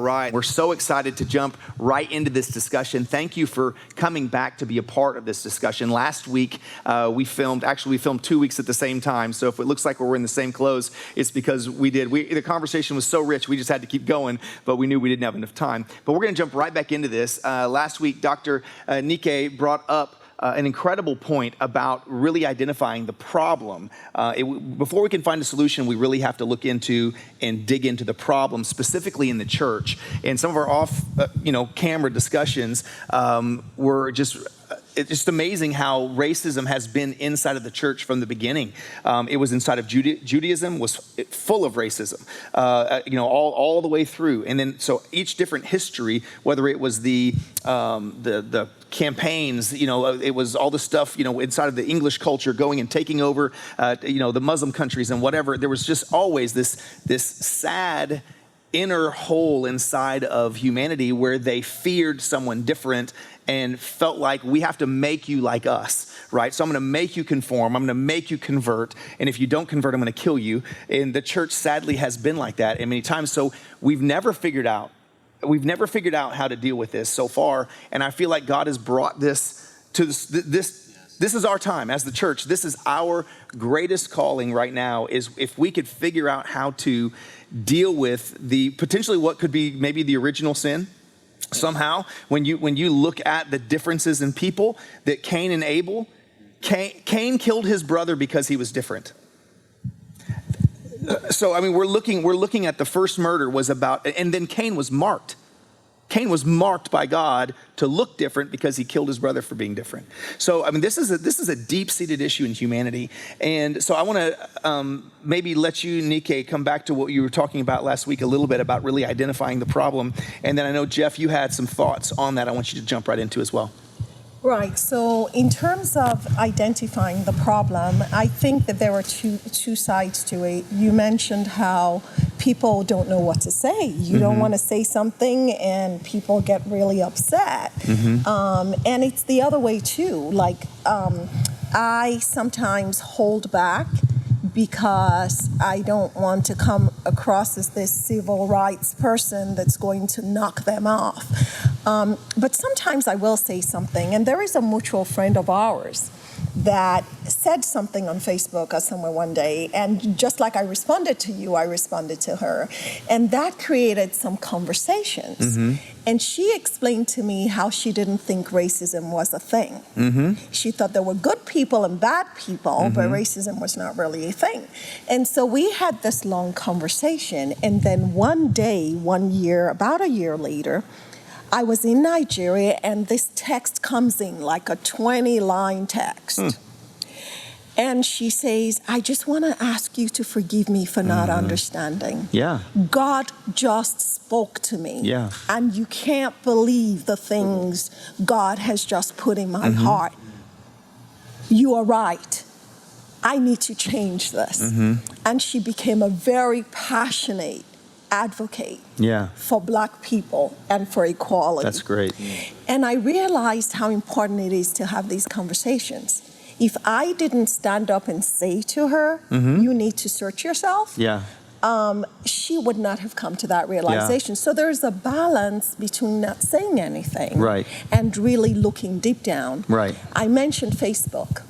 right. We're so excited to jump right into this discussion. Thank you for coming back to be a part of this discussion. Last week, we filmed 2 weeks at the same time. So if it looks like we're in the same clothes, it's because the conversation was so rich, we just had to keep going, but we knew we didn't have enough time. But we're going to jump right back into this. Last week, Dr. Nike brought up an incredible point about really identifying the problem. Before we can find a solution, we really have to look into and dig into the problem, specifically in the church. And some of our off-camera discussions were it's just amazing how racism has been inside of the church from the beginning. It was inside of Judaism, was full of racism, all the way through. And then so each different history, whether it was the campaigns, it was all the stuff, inside of the English culture going and taking over, the Muslim countries and whatever. There was just always this sad inner hole inside of humanity where they feared someone different and felt like we have to make you like us, right? So I'm going to make you conform. I'm going to make you convert. And if you don't convert, I'm going to kill you. And the church sadly has been like that and many times. So we've never figured out how to deal with this so far. And I feel like God has brought this to this is our time as the church. This is our greatest calling right now, is if we could figure out how to deal with the potentially what could be maybe the original sin. Somehow, when you look at the differences in people, that Cain and Abel, Cain killed his brother because he was different. So I mean, we're looking at the first murder was about, and then Cain was marked. Cain was marked by God to look different because he killed his brother for being different. So I mean, this is a deep-seated issue in humanity, and so I want to maybe let you, Nike, come back to what you were talking about last week a little bit about really identifying the problem, and then I know Jeff, you had some thoughts on that. I want you to jump right into as well. Right. So in terms of identifying the problem, I think that there are two sides to it. You mentioned how people don't know what to say. You don't want to say something and people get really upset. And it's the other way too. Like I sometimes hold back because I don't want to come across as this civil rights person that's going to knock them off. But sometimes I will say something, and there is a mutual friend of ours that said something on Facebook or somewhere one day, and just like I responded to you, I responded to her, and that created some conversations. And she explained to me how she didn't think racism was a thing. She thought there were good people and bad people, but racism was not really a thing. And so we had this long conversation, and then one day, about a year later, I was in Nigeria, and this text comes in, like a 20-line text. And she says, I just want to ask you to forgive me for not understanding. Yeah. God just spoke to me. Yeah. And you can't believe the things God has just put in my heart. You are right. I need to change this. And she became a very passionate advocate for Black people and for equality. That's great. And I realized how important it is to have these conversations. If I didn't stand up and say to her, you need to search yourself, she would not have come to that realization. So there's a balance between not saying anything and really looking deep down. I mentioned Facebook.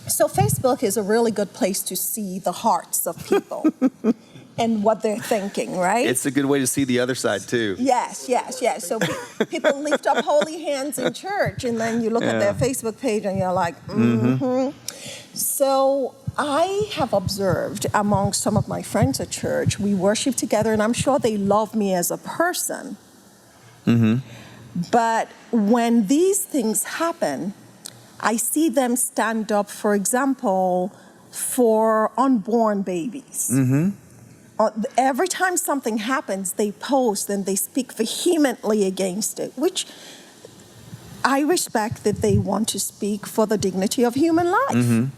So Facebook is a really good place to see the hearts of people. And what they're thinking, right? It's a good way to see the other side, too. Yes. So people lift up holy hands in church, and then you look at their Facebook page, and you're like, So I have observed among some of my friends at church, we worship together, and I'm sure they love me as a person. But when these things happen, I see them stand up, for example, for unborn babies. Every time something happens, they post and they speak vehemently against it, which I respect that they want to speak for the dignity of human life.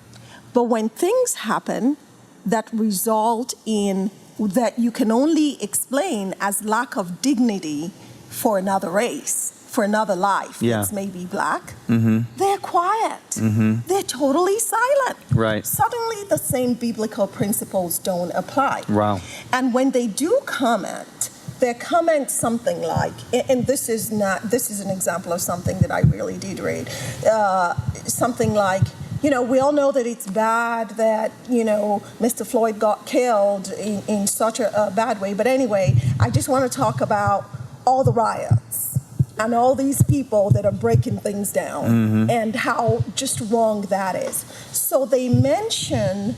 But when things happen that result in that you can only explain as lack of dignity for another race, for another life that's maybe Black, they're quiet. They're totally silent. Suddenly the same biblical principles don't apply. And when they do comment, their comment something like, and this is an example of something that I really did read, something like, we all know that it's bad that, Mr. Floyd got killed in such a bad way. But anyway, I just want to talk about all the riots and all these people that are breaking things down and how just wrong that is. So they mention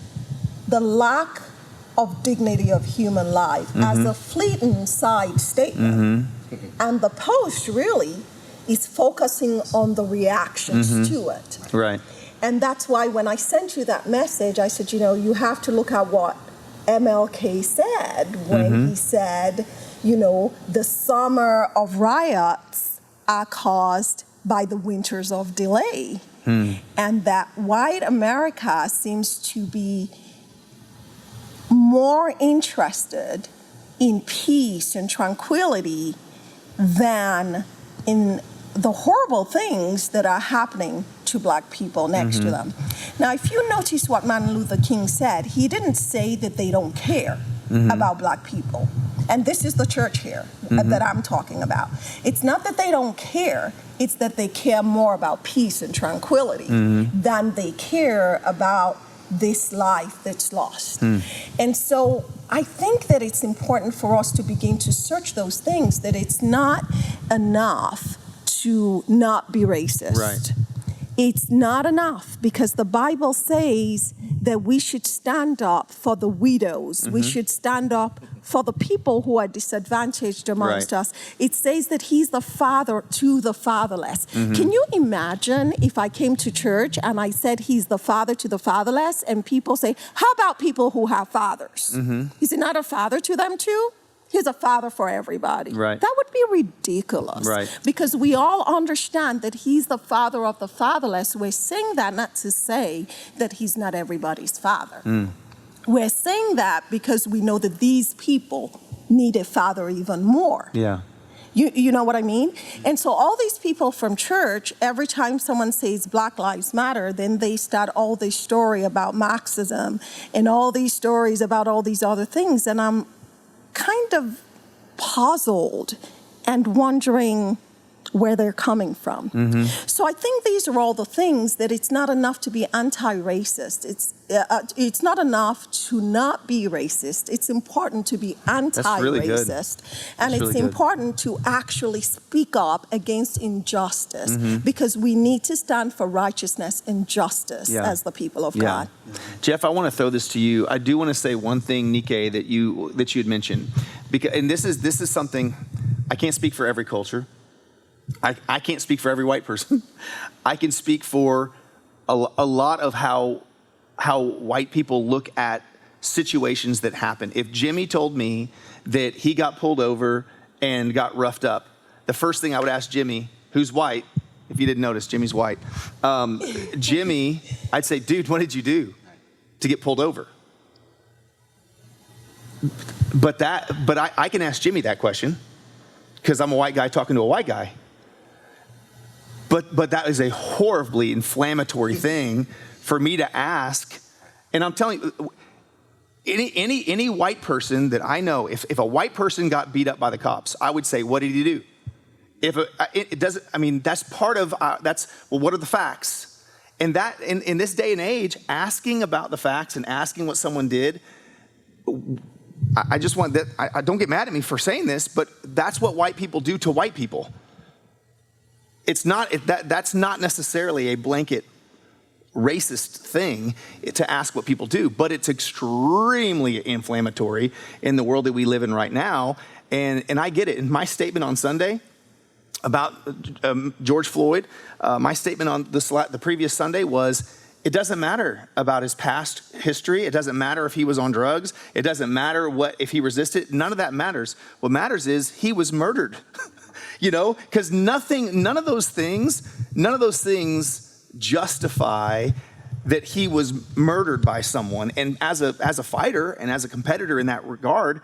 the lack of dignity of human life as a fleeting side statement. And the post really is focusing on the reactions to it. Right. And that's why when I sent you that message, I said, you have to look at what MLK said when he said, the summer of riots are caused by the winters of delay. And that white America seems to be more interested in peace and tranquility than in the horrible things that are happening to black people next to them. Now, if you notice what Martin Luther King said, he didn't say that they don't care about black people. And this is the church here that I'm talking about. It's not that they don't care, it's that they care more about peace and tranquility than they care about this life that's lost. And so I think that it's important for us to begin to search those things, that it's not enough to not be racist. Right. It's not enough, because the Bible says that we should stand up for the widows. We should stand up for the people who are disadvantaged amongst us. It says that he's the father to the fatherless. Can you imagine if I came to church and I said he's the father to the fatherless, and people say, how about people who have fathers? Is he not a father to them too? He's a father for everybody. Right. That would be ridiculous. Right. Because we all understand that he's the father of the fatherless. We're saying that not to say that he's not everybody's father. We're saying that because we know that these people need a father even more. Yeah. You know what I mean? And so all these people from church, every time someone says Black Lives Matter, then they start all this story about Marxism and all these stories about all these other things. And I'm kind of puzzled and wondering where they're coming from. So I think these are all the things that it's not enough to be anti-racist. It's not enough to not be racist. It's important to be anti-racist. Really good. And it's important to actually speak up against injustice, because we need to stand for righteousness and justice as the people of God. Jeff, I want to throw this to you. I do want to say one thing, Nikkei, that you had mentioned, and this is something. I can't speak for every culture. I can't speak for every white person. I can speak for a lot of how white people look at situations that happen. If Jimmy told me that he got pulled over and got roughed up, the first thing I would ask Jimmy, who's white, if you didn't notice, Jimmy's white. Jimmy, I'd say, dude, what did you do to get pulled over? But I can ask Jimmy that question because I'm a white guy talking to a white guy. But that is a horribly inflammatory thing for me to ask. And I'm telling you, any white person that I know, if a white person got beat up by the cops, I would say, what did he do? It doesn't. I mean, that's part of what are the facts? And that in this day and age, asking about the facts and asking what someone did, I just want that. I don't get mad at me for saying this, but that's what white people do to white people. It's not that's not necessarily a blanket racist thing to ask what people do, but it's extremely inflammatory in the world that we live in right now. And I get it. In my statement on Sunday about George Floyd, my statement on the previous Sunday was, it doesn't matter about his past history. It doesn't matter if he was on drugs. It doesn't matter if he resisted. None of that matters. What matters is he was murdered. Because none of those things justify that he was murdered by someone. And as a fighter and as a competitor in that regard,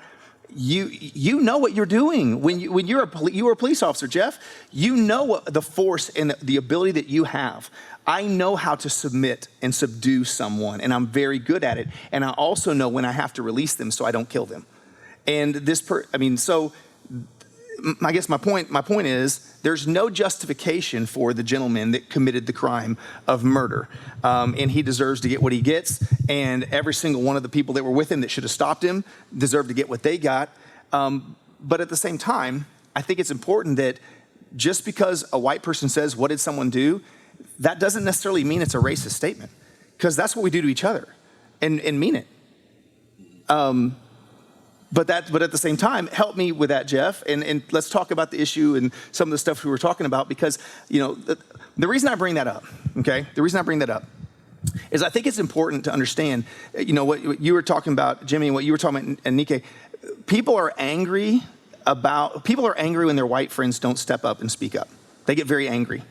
you know what you're doing when you were a police officer, Jeff. You know what the force and the ability that you have. I know how to submit and subdue someone, and I'm very good at it. And I also know when I have to release them so I don't kill them. And so I guess my point is there's no justification for the gentleman that committed the crime of murder, and he deserves to get what he gets, and every single one of the people that were with him that should have stopped him deserve to get what they got. But at the same time, I think it's important that just because a white person says, "What did someone do?" that doesn't necessarily mean it's a racist statement, because that's what we do to each other, and mean it. But at the same time, help me with that, Jeff, and let's talk about the issue and some of the stuff we were talking about, because the reason I bring that up, okay, is I think it's important to understand, what you were talking about, Jimmy, and what you were talking about, and Nike. People are angry when their white friends don't step up and speak up. They get very angry.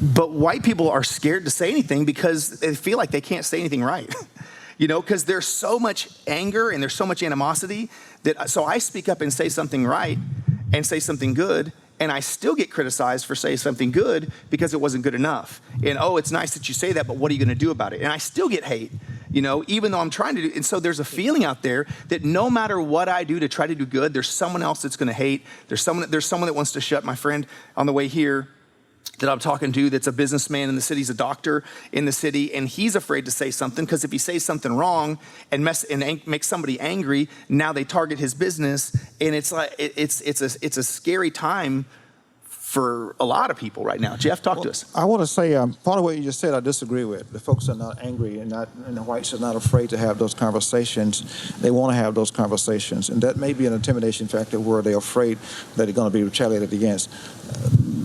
But white people are scared to say anything because they feel like they can't say anything right. Because there's so much anger and there's so much animosity so I speak up and say something right and say something good, and I still get criticized for saying something good because it wasn't good enough. And, it's nice that you say that, but what are you going to do about it? And I still get hate, even though I'm trying to do. And so there's a feeling out there that no matter what I do to try to do good, there's someone else that's going to hate. There's someone that wants to shut. My friend on the way here that I'm talking to, that's a businessman in the city, he's a doctor in the city, and he's afraid to say something because if he says something wrong and makes somebody angry, now they target his business, and it's like it's a scary time for a lot of people right now. Jeff, talk to us. I want to say part of what you just said I disagree with. The folks are not angry, and the whites are not afraid to have those conversations. They want to have those conversations, and that may be an intimidation factor where they're afraid that they're going to be retaliated against.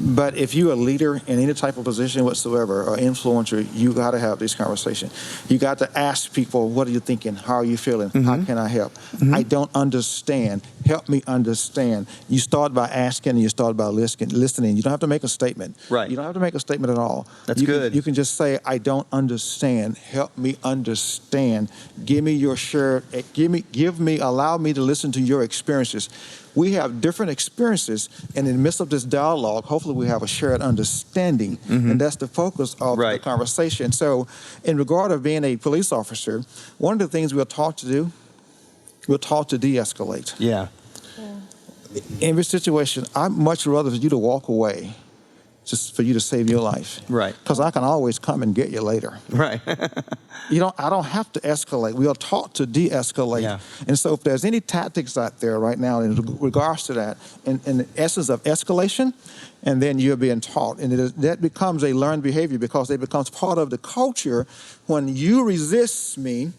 But if you're a leader in any type of position whatsoever, or influencer, you got to have these conversations. You got to ask people, what are you thinking? How are you feeling? Mm-hmm. How can I help? Mm-hmm. I don't understand. Help me understand. You start by asking, and you start by listening. You don't have to make a statement. Right. You don't have to make a statement at all. That's good. You can just say, I don't understand. Help me understand. Give me your share. Allow me to listen to your experiences. We have different experiences, and in the midst of this dialogue, hopefully we have a shared understanding, mm-hmm. and that's the focus of the conversation. So in regard of being a police officer, one of the things we're taught to do, we're taught to de-escalate. Yeah. In every situation, I'd much rather for you to walk away just for you to save your life. Right. Because I can always come and get you later. Right. I don't have to escalate. We are taught to de-escalate. Yeah. And so if there's any tactics out there right now in regards to that, in the essence of escalation, and then you're being taught. And that becomes a learned behavior because it becomes part of the culture. When you resist me,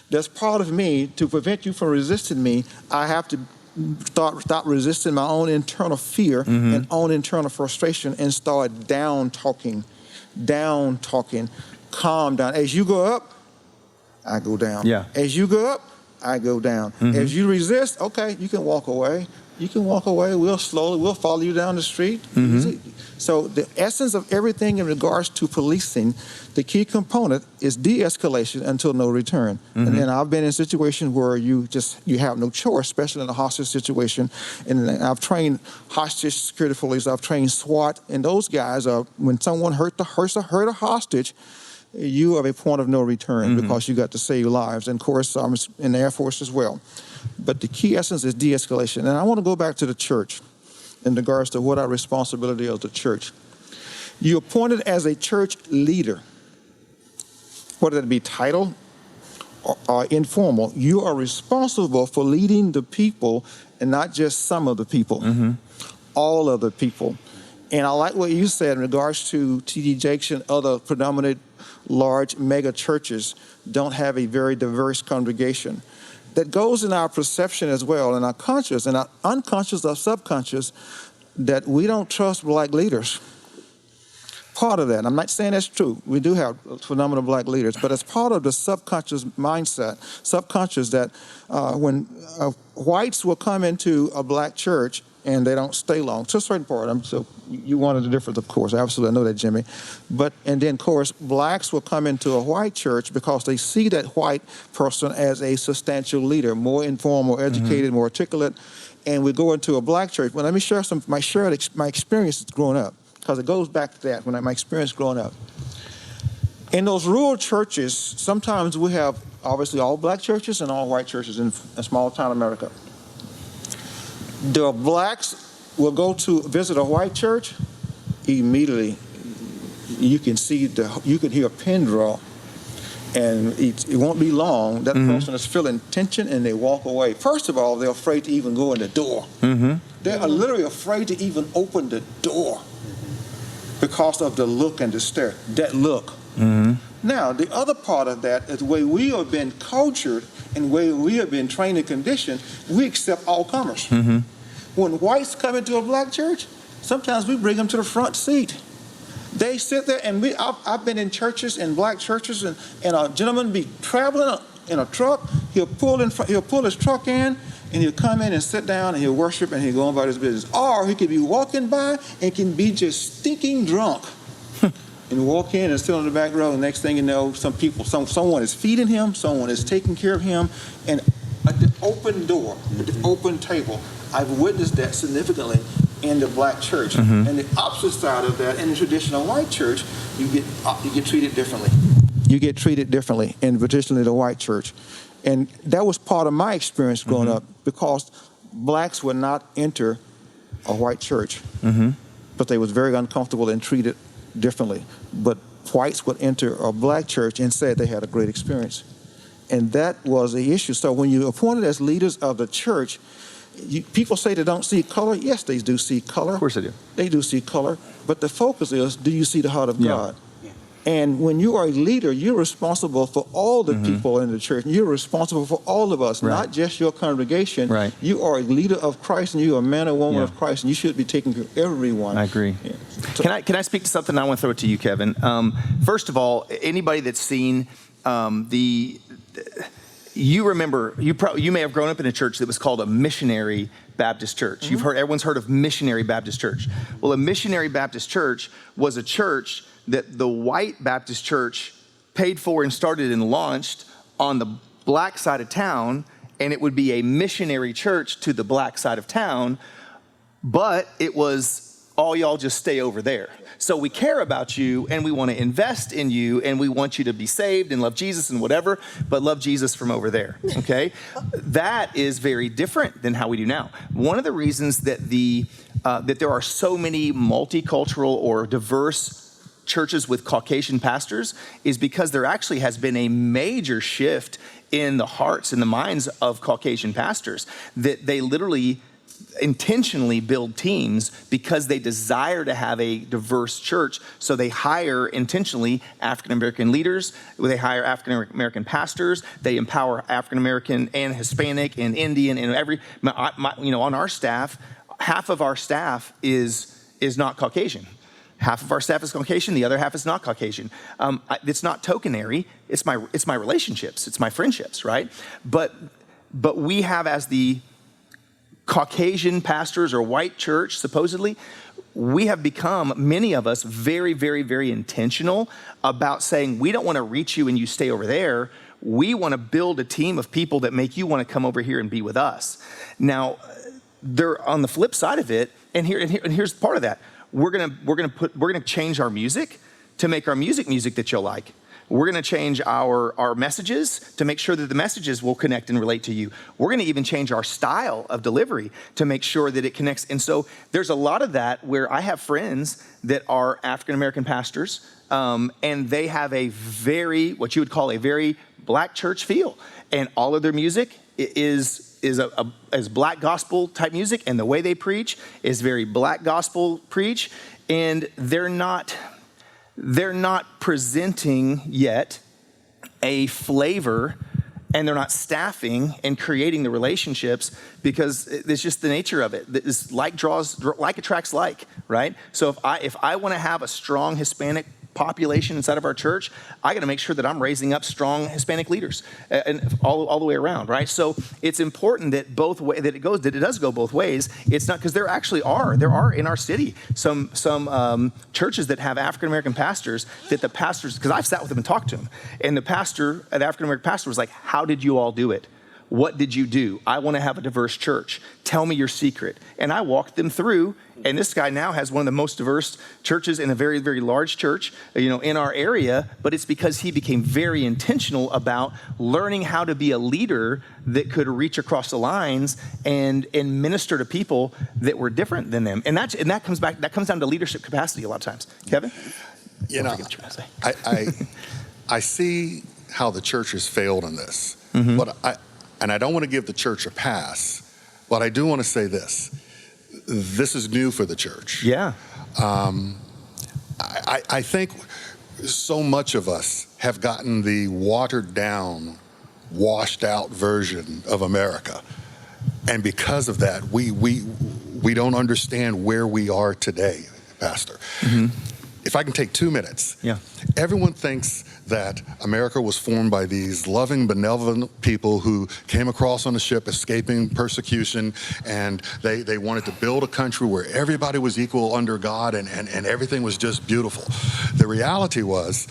that's part of me. To prevent you from resisting me, I have to stop resisting my own internal fear, mm-hmm. and own internal frustration, and start down talking, calm down. As you go up, I go down. Yeah. As you go up, I go down. Mm-hmm. As you resist, okay, you can walk away. We'll follow you down the street. Mm-hmm. So the essence of everything in regards to policing, the key component is de-escalation until no return. Mm-hmm. And then I've been in situations where you have no choice, especially in a hostage situation. And I've trained hostage security police. I've trained SWAT, and those guys are, when someone hurt a hostage, you have a point of no return, mm-hmm. because you got to save lives. And of course, I'm in the Air Force as well. But the key essence is de-escalation. And I want to go back to the church in regards to what our responsibility is to the church. You're appointed as a church leader, whether it be title or informal. You are responsible for leading the people, and not just some of the people, mm-hmm. all of the people. And I like what you said in regards to T.D. Jakes and other predominant large mega churches don't have a very diverse congregation. That goes in our perception as well, in our conscious and our unconscious or subconscious, that we don't trust black leaders. Part of that, I'm not saying that's true. We do have phenomenal black leaders, but it's part of the subconscious mindset, that when whites will come into a black church and they don't stay long, to a certain part. So you wanted the difference, of course. Absolutely, I know that, Jimmy. And then, of course, blacks will come into a white church because they see that white person as a substantial leader, more informed, more educated, mm-hmm. more articulate. And we go into a black church. Well, let me share my experiences growing up, because it goes back to that, my experience growing up. In those rural churches, sometimes we have, obviously, all black churches and all white churches in small town America. The blacks will go to visit a white church, immediately you can hear a pin drop, and it won't be long. That person is feeling tension, and they walk away. First of all, they're afraid to even go in the door. They are literally afraid to even open the door because of the look and the stare. That look. Now, the other part of that is the way we have been cultured and the way we have been trained and conditioned. We accept all comers. When whites come into a black church, sometimes we bring them to the front seat. They sit there, and I've been in churches, in black churches, and a gentleman be traveling in a truck. He'll pull his truck in, and he'll come in and sit down, and he'll worship, and he'll go about his business. Or he could be walking by and can be just stinking drunk, and walk in and sit on the back row. And next thing you know, someone is feeding him, someone is taking care of him, and at the open door, at the open table, I've witnessed that significantly in the black church. And the opposite side of that, in the traditional white church, you get treated differently. You get treated differently in traditionally the white church. And that was part of my experience growing up, because blacks would not enter a white church, but they was very uncomfortable and treated differently. But whites would enter a black church and said they had a great experience. And that was the issue. So when you're appointed as leaders of the church, people say they don't see color. Yes, they do see color. Of course they do. They do see color. But the focus is, do you see the heart of God? And when you are a leader, you're responsible for all the people in the church. You're responsible for all of us, not just your congregation. You are a leader of Christ, and you are a man or woman of Christ, and you should be taking care of everyone. I agree. So, can I speak to something? I want to throw it to you, Kevin. First of all, anybody that's seen you remember, you may have grown up in a church that was called a missionary Baptist church. Everyone's heard of missionary Baptist church. Well, a missionary Baptist church was a church that the white Baptist church paid for and started and launched on the black side of town, and it would be a missionary church to the black side of town, but it was all y'all just stay over there. So we care about you, and we want to invest in you, and we want you to be saved and love Jesus and whatever, but love Jesus from over there, okay? That is very different than how we do now. One of the reasons that that there are so many multicultural or diverse churches with Caucasian pastors is because there actually has been a major shift in the hearts and the minds of Caucasian pastors, that they literally intentionally build teams because they desire to have a diverse church. So they hire intentionally African-American leaders, they hire African-American pastors, they empower African-American and Hispanic and Indian and on our staff, half of our staff is not Caucasian. Half of our staff is Caucasian, the other half is not Caucasian. It's not tokenary, it's my relationships, it's my friendships, right? But we have, as the Caucasian pastors or white church, supposedly, we have become, many of us, very, very, very intentional about saying, we don't want to reach you and you stay over there. We want to build a team of people that make you want to come over here and be with us. Now, they're on the flip side of it, and here's part of that. We're gonna change our music to make our music that you'll like. We're going to change our messages to make sure that the messages will connect and relate to you. We're going to even change our style of delivery to make sure that it connects. And so there's a lot of that where I have friends that are African-American pastors, and they have what you would call a very black church feel. And all of their music is black gospel type music, and the way they preach is very black gospel preach, and they're not presenting yet a flavor, and they're not staffing and creating the relationships, because it's just the nature of it. It's like attracts like, right? So if I want to have a strong Hispanic population inside of our church, I got to make sure that I'm raising up strong Hispanic leaders, and all the way around, right? So it's important that it does go both ways. It's not, because there are in our city some churches that have African American pastors, that the pastors, because I've sat with them and talked to them, and the African American pastor was like, "How did you all do it? what did you do? I want to have a diverse church. Tell me your secret. And I walked them through, and this guy now has one of the most diverse churches in a very, very large church, in our area, but it's because he became very intentional about learning how to be a leader that could reach across the lines and minister to people that were different than them. And that comes down to leadership capacity a lot of times. Kevin? I see how the church has failed in this, but I don't want to give the church a pass, but I do want to say this. This is new for the church. Yeah. I think so much of us have gotten the watered down, washed out version of America. And because of that, we don't understand where we are today, Pastor. If I can take 2 minutes. Yeah. Everyone thinks that America was formed by these loving, benevolent people who came across on a ship escaping persecution, and they wanted to build a country where everybody was equal under God and everything was just beautiful. The reality was,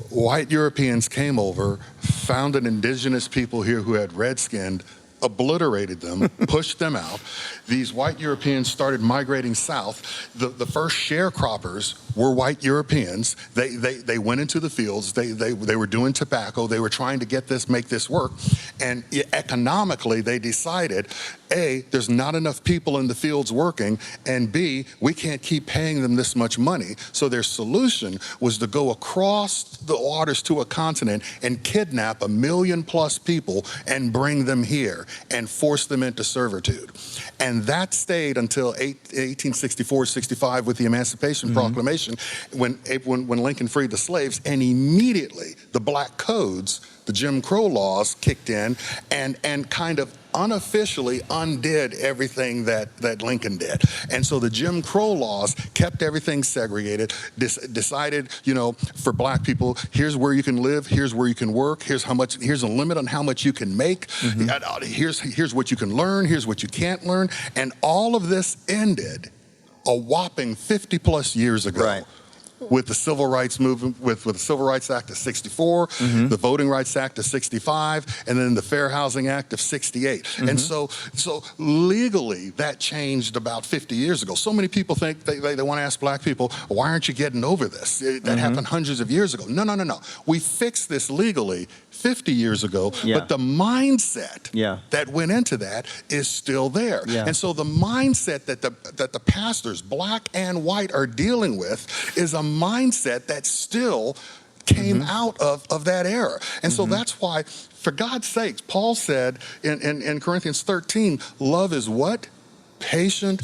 white Europeans came over, found an indigenous people here who had red skin, obliterated them, pushed them out. These white Europeans started migrating south. The first sharecroppers were white Europeans. They went into the fields. They were doing tobacco. They were trying to make this work. And economically, they decided, A, there's not enough people in the fields working, and B, we can't keep paying them this much money. So their solution was to go across the waters to a continent and kidnap 1 million+ people and bring them here and force them into servitude. And that stayed until 1864-65 with the Emancipation Proclamation, when Lincoln freed the slaves, and immediately the black codes, the Jim Crow laws, kicked in and kind of unofficially undid everything that Lincoln did. And so the Jim Crow laws kept everything segregated, decided, for black people, here's where you can live, here's where you can work, here's a limit on how much you can make, here's what you can learn, here's what you can't learn. And all of this ended a whopping 50+ years ago. Right. With the Civil Rights Movement, with the Civil Rights Act of 64, the Voting Rights Act of 65, and then the Fair Housing Act of 68. And so legally, that changed about 50 years ago. So many people think they want to ask black people, why aren't you getting over this? That happened hundreds of years ago. No. We fixed this legally 50 years ago, but the mindset that went into that is still there. And so the mindset that the pastors, black and white, are dealing with is a mindset that still came out of that era. And so that's why, for God's sakes, Paul said in Corinthians 13, love is what? Patient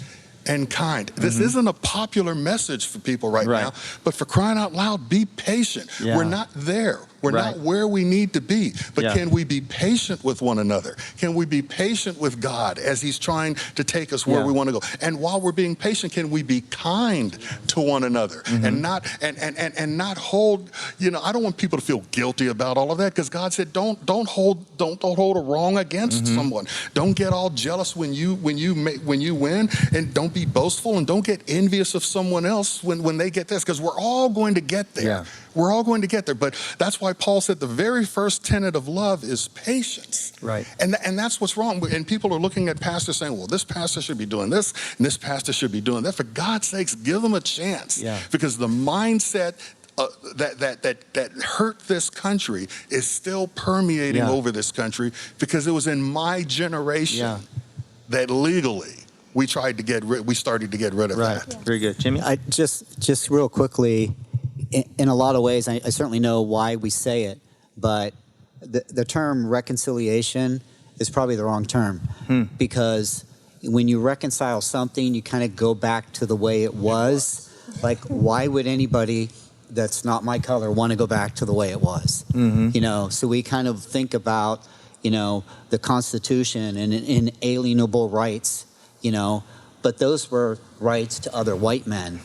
and kind. This isn't a popular message for people right now, but for crying out loud, be patient. We're not there. We're not where we need to be, but can we be patient with one another? Can we be patient with God as He's trying to take us where we want to go? And while we're being patient, can we be kind to one another and not hold? I don't want people to feel guilty about all of that, because God said don't hold a wrong against someone. Don't get all jealous when you win, and don't be boastful, and don't get envious of someone else when they get this, because we're all going to get there. We're all going to get there, but that's why Paul said the very first tenet of love is patience. Right. And that's what's wrong. And people are looking at pastors saying, well, this pastor should be doing this, and this pastor should be doing that. For God's sakes, give them a chance. Because the mindset that hurt this country is still permeating over this country, because it was in my generation that legally we started to get rid of that. Very good. Jimmy? I just real quickly, in a lot of ways, I certainly know why we say it, but the term reconciliation is probably the wrong term, because when you reconcile something, you kind of go back to the way it was. Like, why would anybody that's not my color want to go back to the way it was? So we kind of think about, the Constitution and inalienable rights, but those were rights to other white men,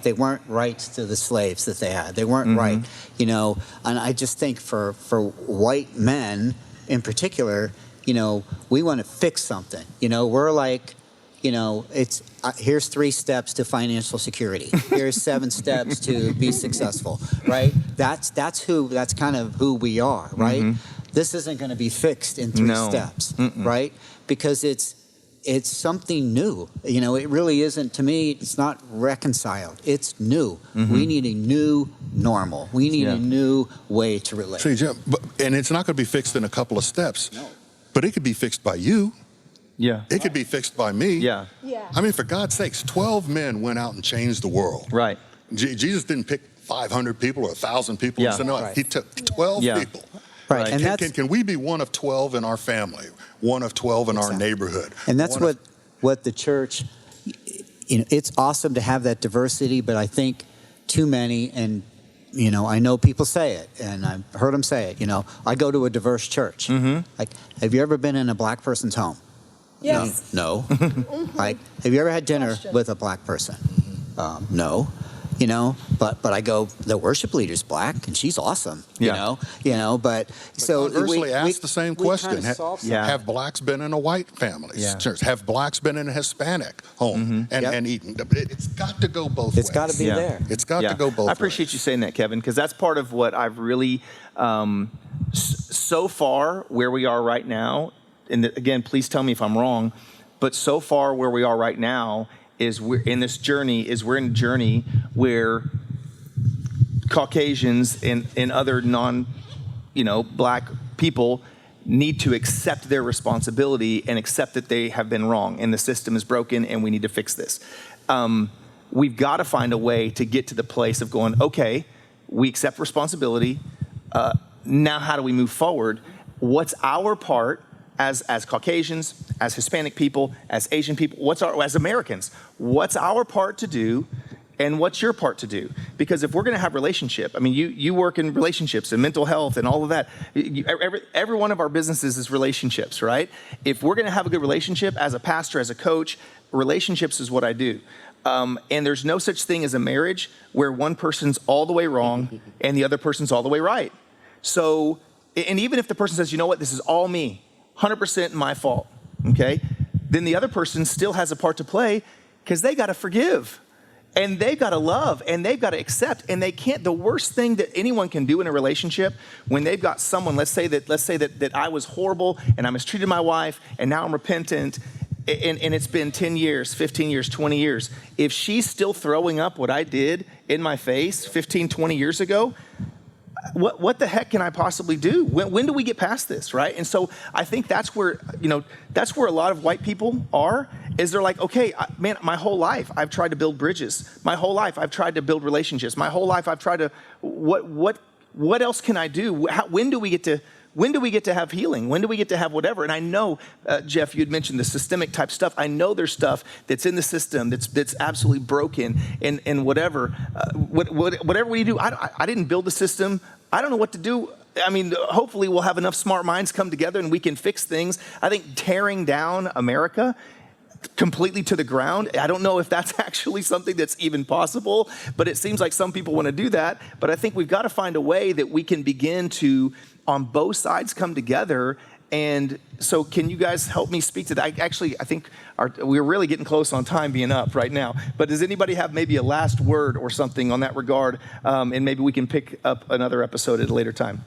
they weren't rights to the slaves that they had. They weren't right, and I just think for white men in particular, we want to fix something. We're like, it's here's 3 steps to financial security. Here's 7 steps to be successful, right? That's kind of who we are, right? this isn't going to be fixed in 3 steps, right? Because it's something new. You know, it really isn't, to me, it's not reconciled. It's new. We need a new normal. We need a new way to relate. See, Jim, and it's not going to be fixed in a couple of steps, but it could be fixed by you. Yeah. It could be fixed by me. Yeah. I mean, for God's sakes, 12 men went out and changed the world. Right. Jesus didn't pick 500 people or 1,000 people. Yeah. No, he took 12 people. Right. And can we be one of 12 in our family, one of 12 in our neighborhood? And that's what the church, you know, it's awesome to have that diversity, but I think too many, and, you know, I know people say it, and I've heard them say it, you know, I go to a diverse church. Like, have you ever been in a black person's home? Yes. No. Like, have you ever had dinner with a black person? No. You know, but I go, the worship leader's black and she's awesome. You know, but so conversely, ask the same question. Have blacks been in a white family's church? Have blacks been in a Hispanic home and eaten? It's got to go both ways. It's got to be there. It's got to go both ways. I appreciate you saying that, Kevin, because that's part of what I've really, so far where we are right now, and again, please tell me if I'm wrong, but so far where we are right now is we're in a journey where Caucasians and other black people need to accept their responsibility and accept that they have been wrong and the system is broken and we need to fix this. We've got to find a way to get to the place of going, okay, we accept responsibility. Now how do we move forward? What's our part as Caucasians, as Hispanic people, as Asian people, as Americans, what's our part to do and what's your part to do? Because if we're going to have relationship, I mean, you work in relationships and mental health and all of that. Every one of our businesses is relationships, right? If we're going to have a good relationship as a pastor, as a coach, relationships is what I do. And there's no such thing as a marriage where one person's all the way wrong and the other person's all the way right. So, and even if the person says, you know what, this is all me, 100% my fault, okay? Then the other person still has a part to play because they got to forgive and they've got to love and they've got to accept, and they can't. The worst thing that anyone can do in a relationship when they've got someone, let's say that I was horrible and I mistreated my wife and now I'm repentant and it's been 10 years, 15 years, 20 years. If she's still throwing up what I did in my face 15, 20 years ago, what the heck can I possibly do? When do we get past this, right? And so I think that's where a lot of white people are, is they're like, okay, man, my whole life I've tried to build bridges. My whole life I've tried to build relationships. My whole life I've tried to, what else can I do? When do we get to have healing? When do we get to have whatever? And I know, Jeff, you had mentioned the systemic type stuff. I know there's stuff that's in the system that's absolutely broken and whatever. Whatever we do, I didn't build the system. I don't know what to do. I mean, hopefully we'll have enough smart minds come together and we can fix things. I think tearing down America completely to the ground, I don't know if that's actually something that's even possible, but it seems like some people want to do that. But I think we've got to find a way that we can begin to, on both sides, come together. And so can you guys help me speak to that? I think we're really getting close on time being up right now. But does anybody have maybe a last word or something on that regard? And maybe we can pick up another episode at a later time.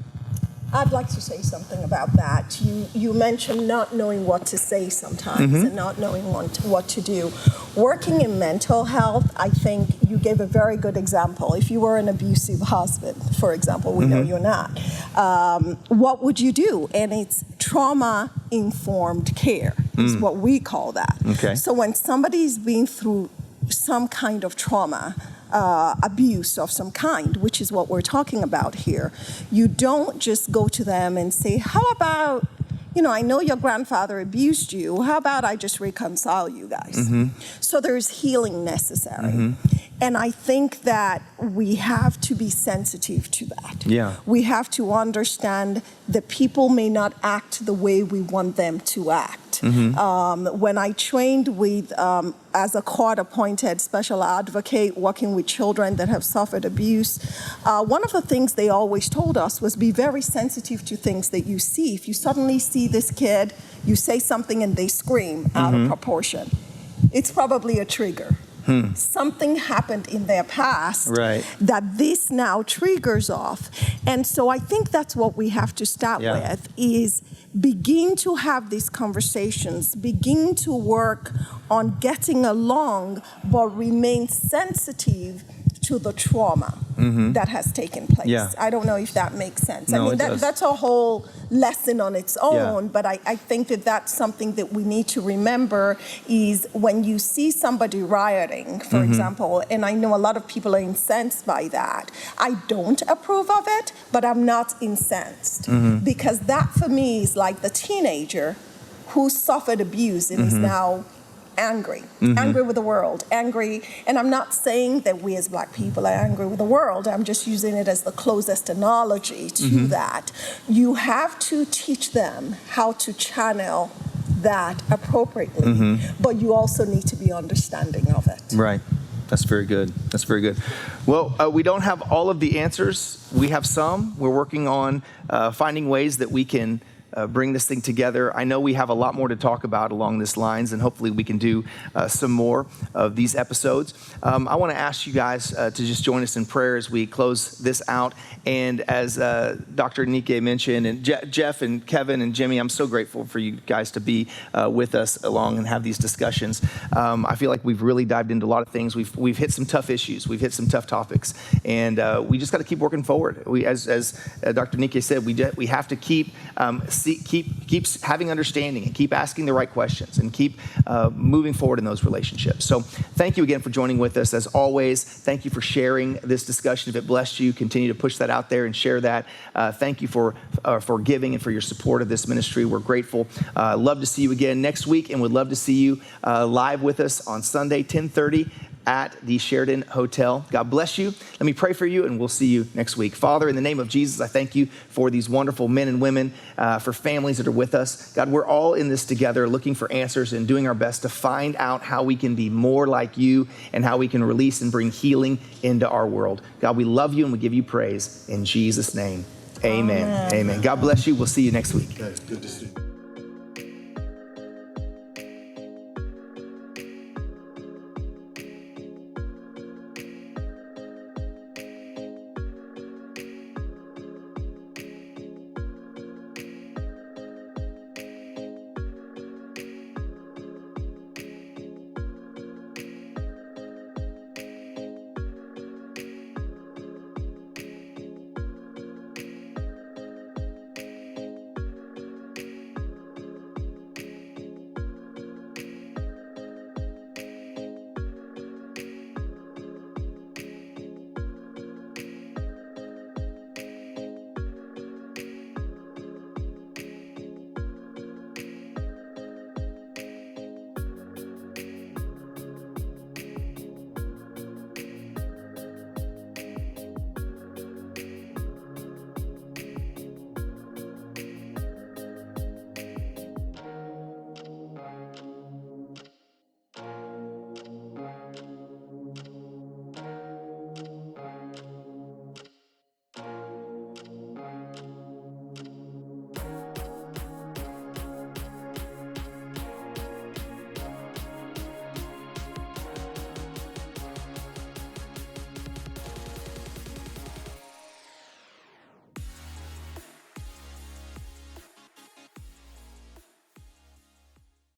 I'd like to say something about that. You mentioned not knowing what to say sometimes and not knowing what to do. Working in mental health, I think you gave a very good example. If you were an abusive husband, for example, we know you're not, what would you do? And it's trauma-informed care is what we call that. Okay. So when somebody's been through some kind of trauma, abuse of some kind, which is what we're talking about here, you don't just go to them and say, how about, I know your grandfather abused you. How about I just reconcile you guys? So there's healing necessary. And I think that we have to be sensitive to that. Yeah. We have to understand that people may not act the way we want them to act. When I trained with, as a court-appointed special advocate working with children that have suffered abuse, one of the things they always told us was be very sensitive to things that you see. If you suddenly see this kid, you say something and they scream out of proportion, it's probably a trigger. Something happened in their past Right. that this now triggers off. And so I think that's what we have to start with, is begin to have these conversations, begin to work on getting along, but remain sensitive to the trauma that has taken place. Yeah. I don't know if that makes sense. No, I mean, it does. that's a whole lesson on its own, but I think that that's something that we need to remember, is when you see somebody rioting, for example, and I know a lot of people are incensed by that. I don't approve of it, but I'm not incensed, because that for me is like the teenager who suffered abuse and is now angry with the world, angry. And I'm not saying that we as Black people are angry with the world. I'm just using it as the closest analogy to that. You have to teach them how to channel that appropriately, but you also need to be understanding of it. Right. That's very good. That's very good. Well, we don't have all of the answers. We have some. We're working on finding ways that we can bring this thing together. I know we have a lot more to talk about along these lines, and hopefully we can do some more of these episodes. I want to ask you guys to just join us in prayer as we close this out. And as Dr. Nike mentioned, and Jeff and Kevin and Jimmy, I'm so grateful for you guys to be with us along and have these discussions. I feel like we've really dived into a lot of things. We've hit some tough issues. We've hit some tough topics, and we just got to keep working forward. We, as Dr. Nike said, we have to keep having understanding and keep asking the right questions and keep moving forward in those relationships. So thank you again for joining with us. As always, thank you for sharing this discussion. If it blessed you, continue to push that out there and share that. Thank you for giving and for your support of this ministry. We're grateful. Love to see you again next week, and would love to see you live with us on Sunday, 10:30. At the Sheridan Hotel. God bless you. Let me pray for you, and we'll see you next week. Father, in the name of Jesus, I thank you for these wonderful men and women, for families that are with us. God, we're all in this together, looking for answers and doing our best to find out how we can be more like you and how we can release and bring healing into our world. God, we love you and we give you praise. In Jesus' name, amen. Amen. God bless you. We'll see you next week. Okay, good to see you.